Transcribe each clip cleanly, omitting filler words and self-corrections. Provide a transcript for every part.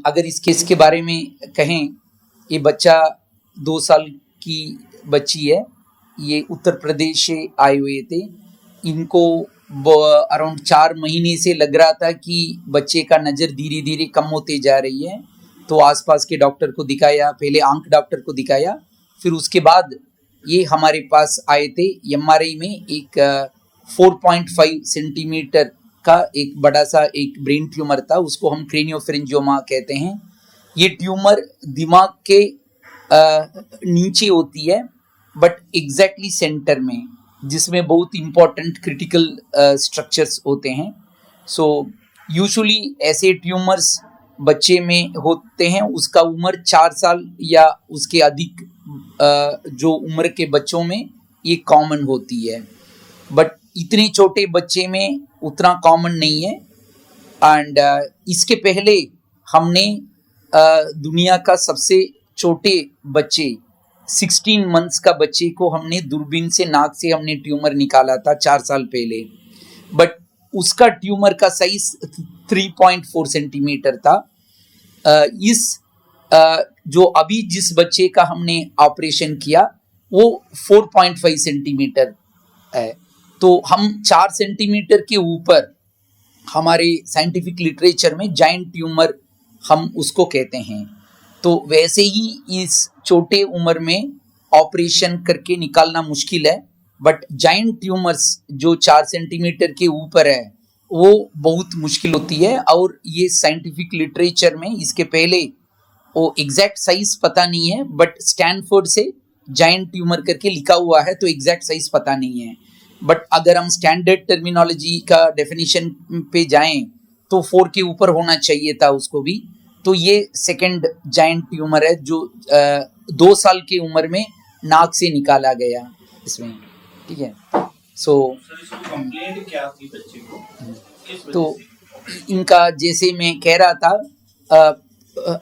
अगर इस केस के बारे में कहें, ये बच्चा 2 साल की बच्ची है। ये उत्तर प्रदेश से आए हुए थे। इनको अराउंड 4 महीने से लग रहा था कि बच्चे का नज़र धीरे धीरे कम होते जा रही है। तो आसपास के डॉक्टर को दिखाया, पहले आंख डॉक्टर को दिखाया, फिर उसके बाद ये हमारे पास आए थे। एमआरआई में एक 4.5 सेंटीमीटर का एक बड़ा सा एक ब्रेन ट्यूमर था, उसको हम क्रेनियोफेरेंजियोमा कहते हैं। ये ट्यूमर दिमाग के नीचे होती है, बट एग्जैक्टली सेंटर में, जिसमें बहुत इंपॉर्टेंट क्रिटिकल स्ट्रक्चर्स होते हैं। सो यूजुअली ऐसे ट्यूमर्स बच्चे में होते हैं, उसका उम्र 4 साल या उसके अधिक जो उम्र के बच्चों में ये कॉमन होती है, बट इतने छोटे बच्चे में उतना कॉमन नहीं है। एंड इसके पहले हमने दुनिया का सबसे छोटे बच्चे 16 मंथ्स का बच्चे को हमने दूरबीन से नाक से हमने ट्यूमर निकाला था 4 साल पहले, बट उसका ट्यूमर का साइज 3.4 सेंटीमीटर था। जो अभी जिस बच्चे का हमने ऑपरेशन किया वो 4.5 सेंटीमीटर है। तो हम 4 सेंटीमीटर के ऊपर हमारे साइंटिफिक लिटरेचर में जायंट ट्यूमर हम उसको कहते हैं। तो वैसे ही इस छोटे उम्र में ऑपरेशन करके निकालना मुश्किल है, बट जायंट ट्यूमर्स जो 4 सेंटीमीटर के ऊपर है वो बहुत मुश्किल होती है। और ये साइंटिफिक लिटरेचर में इसके पहले वो एग्जैक्ट साइज पता नहीं है, बट स्टैनफोर्ड से जायंट ट्यूमर करके लिखा हुआ है, तो एग्जैक्ट साइज पता नहीं है। बट अगर हम स्टैंडर्ड टर्मिनोलॉजी का डेफिनेशन पे जाएं तो 4 के ऊपर होना चाहिए था उसको भी। तो ये सेकंड जायंट ट्यूमर है जो 2 साल की उम्र में नाक से निकाला गया इसमें, ठीक है। सो कंप्लेंट क्या थी बच्चे को? तो इनका जैसे मैं कह रहा था,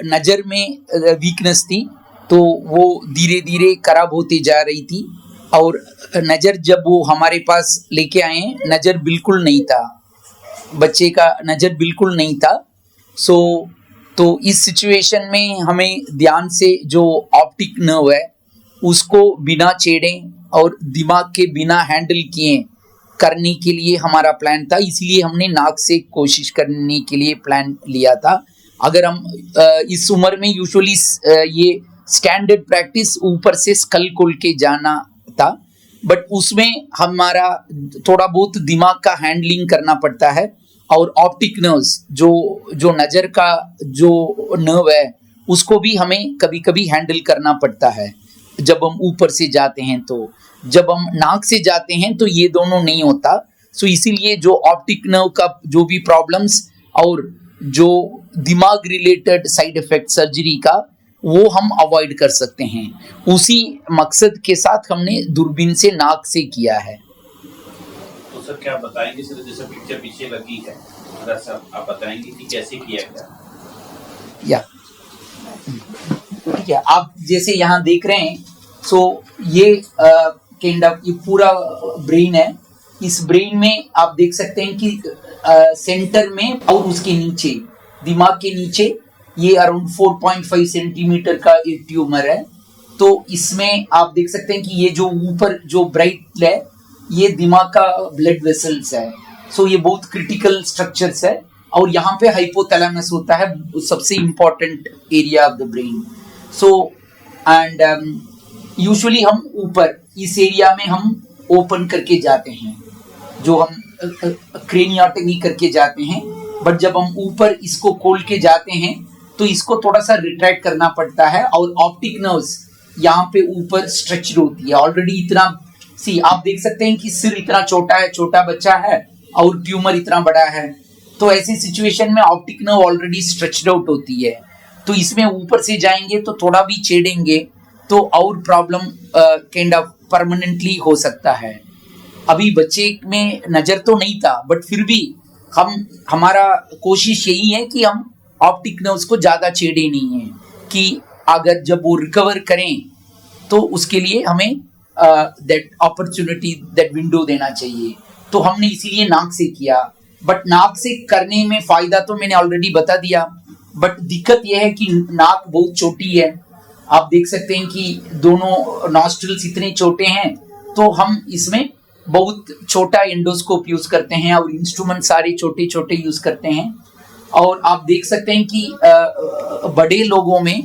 नज़र में वीकनेस थी, तो वो धीरे धीरे खराब होती जा रही थी। और नज़र जब वो हमारे पास लेके आए, नज़र बिल्कुल नहीं था, बच्चे का नज़र बिल्कुल नहीं था। तो इस सिचुएशन में हमें ध्यान से जो ऑप्टिक नर्व है उसको बिना छेड़े और दिमाग के बिना हैंडल किए करने के लिए हमारा प्लान था। इसलिए हमने नाक से कोशिश करने के लिए प्लान लिया था। अगर हम इस उम्र में यूजुअली ये स्टैंडर्ड प्रैक्टिस ऊपर से स्कल खोल के जाना था, बट उसमें हमारा थोड़ा बहुत दिमाग का हैंडलिंग करना पड़ता है। और ऑप्टिक नर्व्स जो नज़र का जो नर्व है उसको भी हमें कभी कभी हैंडल करना पड़ता है जब हम ऊपर से जाते हैं। तो जब हम नाक से जाते हैं तो ये दोनों नहीं होता। सो इसीलिए जो ऑप्टिक नर्व का जो भी प्रॉब्लम्स और जो दिमाग रिलेटेड साइड इफेक्ट सर्जरी का, वो हम अवॉइड कर सकते हैं। उसी मकसद के साथ हमने दूरबीन से नाक से किया है। तो सर क्या बताएंगे, सर जैसे पिक्चर पीछे लगी है, अगर सर आप बताएंगे कि कैसे किया गया? या ठीक है, आप जैसे यहाँ देख रहे हैं, सो ये ये पूरा ब्रेन है। इस ब्रेन में आप देख सकते हैं कि सेंटर में और उसके नीचे, दिमाग के नीचे, ये अराउंड 4.5 सेंटीमीटर का एक ट्यूमर है। तो इसमें आप देख सकते हैं कि ये जो ऊपर जो ब्राइट है ये दिमाग का ब्लड वेसल्स है। सो ये बहुत क्रिटिकल स्ट्रक्चर्स है। और यहाँ पे हाइपोथैलेमस होता है, सबसे important area of the brain. So and usually हम ऊपर इस एरिया में हम ओपन करके जाते हैं, जो हम क्रेनियोटमी करके जाते हैं। बट जब हम ऊपर इसको खोल के जाते हैं तो इसको थोड़ा सा रिट्रैक्ट करना पड़ता है। और ऑप्टिक नर्व्स यहाँ पे ऊपर स्ट्रेच्ड होती है ऑलरेडी। इतना आप देख सकते हैं कि सिर इतना छोटा है, छोटा बच्चा है, और ट्यूमर इतना बड़ा है। तो ऐसी सिचुएशन में optic nerve already stretched out होती है। तो इसमें ऊपर से जाएंगे तो थोड़ा भी छेड़ेंगे तो और प्रॉब्लम काइंड ऑफ परमानेंटली हो सकता है। अभी बच्चे में नज़र तो नहीं था, बट फिर भी हमारा कोशिश यही है कि हम ऑप्टिक नर्व्स को ज़्यादा छेड़े नहीं है, कि अगर जब वो रिकवर करें तो उसके लिए हमें दैट अपॉर्चुनिटी, दैट विंडो देना चाहिए। तो हमने इसीलिए नाक से किया। बट नाक से करने में फ़ायदा तो मैंने ऑलरेडी बता दिया। बट दिक्कत यह है कि नाक बहुत छोटी है, आप देख सकते हैं कि दोनों नॉस्ट्रल्स इतने छोटे हैं, तो हम इसमें बहुत छोटा एंडोस्कोप यूज करते हैं और इंस्ट्रूमेंट सारे छोटे छोटे यूज करते हैं। और आप देख सकते हैं कि बड़े लोगों में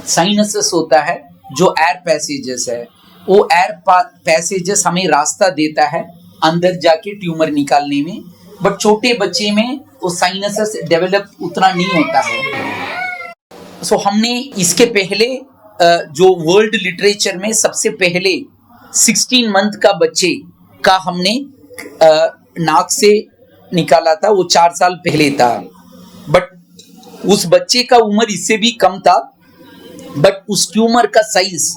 साइनसेस होता है जो एयर पैसेजेस है, वो एयर पैसेजेस हमें रास्ता देता है अंदर जाके ट्यूमर निकालने में, बट छोटे बच्चे में वो साइनसेस डेवलप उतना नहीं होता है। सो हमने इसके पहले जो वर्ल्ड लिटरेचर में सबसे पहले 16 मंथ का बच्चे का हमने नाक से निकाला था, वो 4 साल पहले था, बट उस बच्चे का उम्र इससे भी कम था, बट उस ट्यूमर का साइज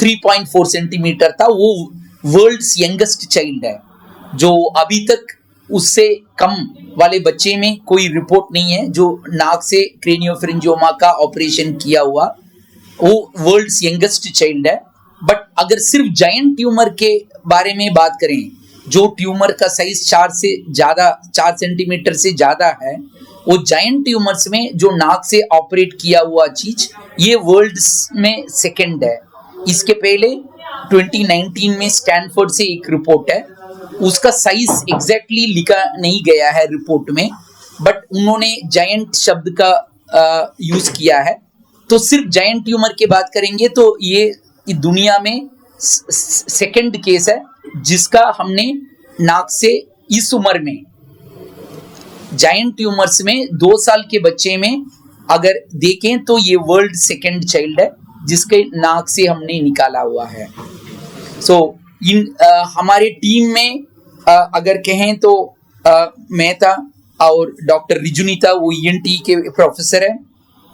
3.4 सेंटीमीटर था। वो वर्ल्ड्स यंगेस्ट चाइल्ड है, जो अभी तक उससे कम वाले बच्चे में कोई रिपोर्ट नहीं है जो नाक से क्रेनियोफिरिंजियोमा का ऑपरेशन किया हुआ, वो वर्ल्ड्स यंगेस्ट चाइल्ड है। बट अगर सिर्फ जायंट ट्यूमर के बारे में बात करें, जो ट्यूमर का साइज 4 सेंटीमीटर से ज्यादा है, वो जायंट ट्यूमर्स में जो नाक से ऑपरेट किया हुआ चीज, ये वर्ल्ड में सेकंड है। इसके पहले 2019 में स्टैनफोर्ड से एक रिपोर्ट है, उसका साइज एग्जैक्टली लिखा नहीं गया है रिपोर्ट में, बट उन्होंने जायंट शब्द का यूज किया है। तो सिर्फ जायंट ट्यूमर की बात करेंगे तो ये दुनिया में सेकंड केस है जिसका हमने नाक से इस उम्र में जायंट ट्यूमर्स में 2 साल के बच्चे में अगर देखें तो ये वर्ल्ड सेकंड चाइल्ड है जिसके नाक से हमने निकाला हुआ है। सो हमारे टीम में अगर कहें तो मैं था और डॉक्टर रिजुनीता, वो ईएनटी के प्रोफेसर है,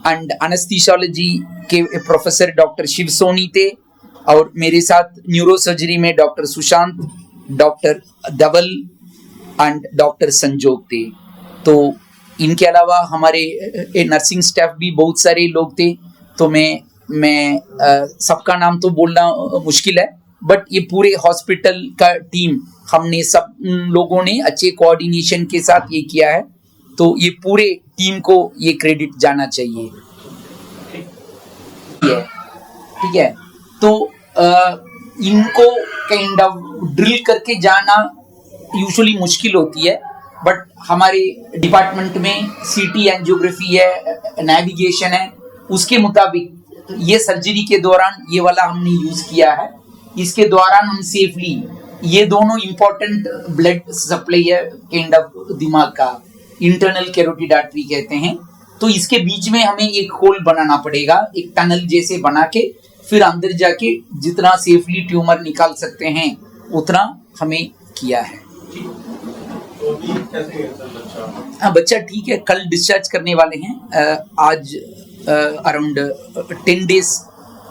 एंड एनेस्थीसियोलॉजी के प्रोफेसर डॉक्टर शिव सोनी थे, और मेरे साथ न्यूरोसर्जरी में doctor Sushant, doctor Dhaval and doctor Sanjog थे। तो इनके अलावा हमारे नर्सिंग स्टाफ भी बहुत सारे लोग थे, तो मैं सबका नाम तो बोलना मुश्किल है, बट ये पूरे हॉस्पिटल का टीम, हमने सब लोगों ने अच्छे कोऑर्डिनेशन के साथ ये किया है, तो ये पूरे टीम को ये क्रेडिट जाना चाहिए। ठीक है, तो इनको काइंड ऑफ ड्रिल करके जाना यूजुअली मुश्किल होती है, बट हमारे डिपार्टमेंट में सीटी एंजियोग्राफी है, नेविगेशन है, उसके मुताबिक ये सर्जरी के दौरान ये वाला हमने यूज किया है। इसके दौरान हम सेफली, ये दोनों इंपॉर्टेंट ब्लड सप्लाई है काइंड ऑफ दिमाग का, इंटरनल कैरोटिड आर्टरी कहते हैं, तो इसके बीच में हमें एक होल बनाना पड़ेगा, एक टनल जैसे बना के, फिर अंदर जाके जितना सेफली ट्यूमर निकाल सकते हैं उतना हमें किया है। हाँ, बच्चा ठीक है, कल डिस्चार्ज करने वाले हैं। आज अराउंड 10 डेज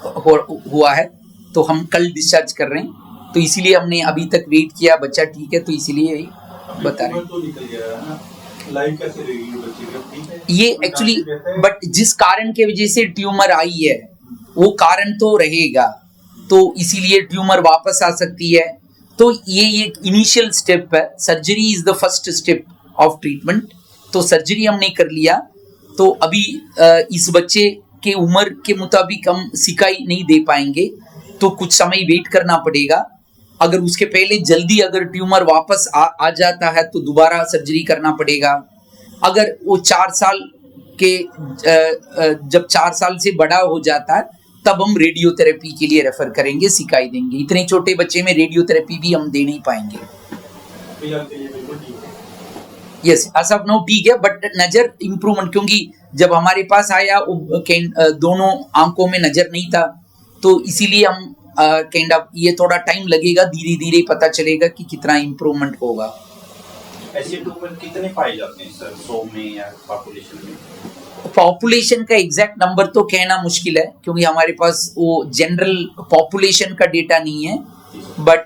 हुआ है, तो हम कल डिस्चार्ज कर रहे हैं, तो इसीलिए हमने अभी तक वेट किया। बच्चा ठीक है, तो इसीलिए बता रहे हैं। लाइफ कैसे रहेगी बच्चे का, ठीक है? ये एक्चुअली, बट जिस कारण के वजह से ट्यूमर आई है वो कारण तो रहेगा, तो इसीलिए ट्यूमर वापस आ सकती है। तो ये एक इनिशियल स्टेप है, surgery is the first step of treatment. तो सर्जरी हमने कर लिया, तो अभी इस बच्चे के उम्र के मुताबिक हम सिकाई नहीं दे पाएंगे, तो कुछ समय वेट करना पड़ेगा। अगर उसके पहले जल्दी अगर ट्यूमर वापस आ जाता है तो दोबारा सर्जरी करना पड़ेगा। अगर वो 4 साल के जब 4 साल से बड़ा हो जाता है तब हम रेडियोथेरेपी के लिए रेफर करेंगे, सिकाई देंगे। इतने छोटे बच्चे में रेडियोथेरेपी भी हम दे नहीं पाएंगे। यस, एज ऑफ नाउ ठीक है, बट नजर इम्प्रूवमेंट, क्योंकि जब हमारे पास आया दोनों आंखों में नजर नहीं था, तो इसीलिए हम काइंड ऑफ ये थोड़ा टाइम लगेगा, धीरे धीरे पता चलेगा कि कितना इम्प्रूवमेंट होगा। ऐसे ट्यूमर कितने पाए जाते हैं सर, 100 में या पॉपुलेशन में? पॉपुलेशन का एग्जैक्ट नंबर तो कहना मुश्किल है, क्योंकि हमारे पास वो जनरल पॉपुलेशन का डेटा नहीं है, बट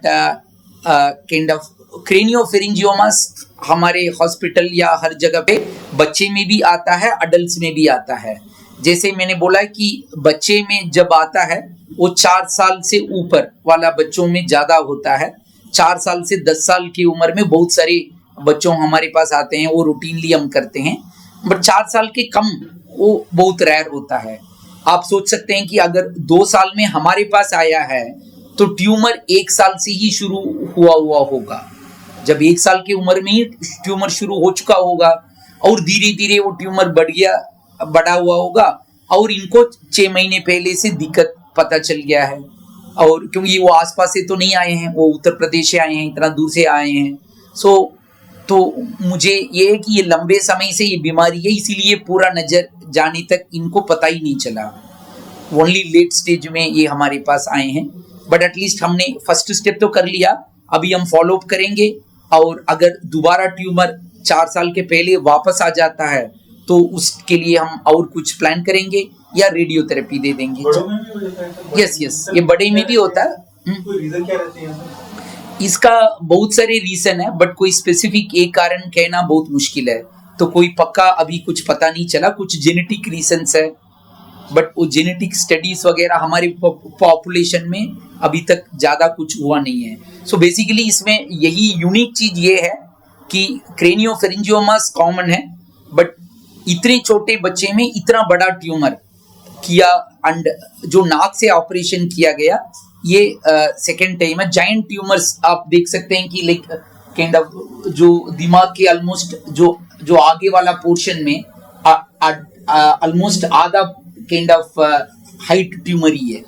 काइंड ऑफ क्रेनियोफिरिंजियोमास हमारे हॉस्पिटल या हर जगह पे बच्चे में भी आता है, अडल्ट में भी आता है। जैसे मैंने बोला कि बच्चे में जब आता है वो 4 साल से ऊपर वाला बच्चों में ज्यादा होता है। 4 साल से 10 साल की उम्र में बहुत सारे बच्चों हमारे पास आते हैं, वो रूटीनली हम करते हैं। बट 4 साल के कम वो बहुत रेयर होता है। आप सोच सकते हैं कि अगर 2 साल में हमारे पास आया है तो ट्यूमर 1 साल से ही शुरू हुआ होगा। जब 1 साल की उम्र में ही ट्यूमर शुरू हो चुका होगा और धीरे धीरे वो ट्यूमर बड़ा हुआ होगा और इनको 6 महीने पहले से दिक्कत पता चल गया है। और क्योंकि वो आसपास से तो नहीं आए हैं, वो उत्तर प्रदेश से आए हैं, इतना दूर से आए हैं। तो मुझे ये है कि ये लंबे समय से ये बीमारी है, इसीलिए पूरा नजर जाने तक इनको पता ही नहीं चला। ओनली लेट स्टेज में ये हमारे पास आए हैं, बट एटलीस्ट हमने फर्स्ट स्टेप तो कर लिया। अभी हम फॉलो अप करेंगे और अगर दोबारा ट्यूमर 4 साल के पहले वापस आ जाता है तो उसके लिए हम और कुछ प्लान करेंगे या रेडियोथेरेपी दे देंगे। बड़ों में भी हो जाता है सर? यस, ये बड़े में भी होता है। कोई रीजन क्या रहते हैं सर? इसका बहुत सारे रीजन है, बट कोई स्पेसिफिक एक कारण कहना बहुत मुश्किल है। तो कोई पक्का अभी कुछ पता नहीं चला। कुछ जेनेटिक रीजंस है, बट वो जेनेटिक स्टडीज वगैरह हमारे पॉपुलेशन में अभी तक ज्यादा कुछ हुआ नहीं है। सो बेसिकली इसमें यही यूनिक चीज ये है कि क्रेनियोफेरिंजियोमास कॉमन है, बट इतने छोटे बच्चे में इतना बड़ा ट्यूमर किया एंड जो नाक से ऑपरेशन किया गया, ये सेकेंड टाइम है। जाइंट ट्यूमर्स आप देख सकते हैं कि लाइक काइंड ऑफ जो दिमाग के ऑलमोस्ट जो आगे वाला पोर्शन में ऑलमोस्ट आधा काइंड ऑफ हाइट ट्यूमर ही है।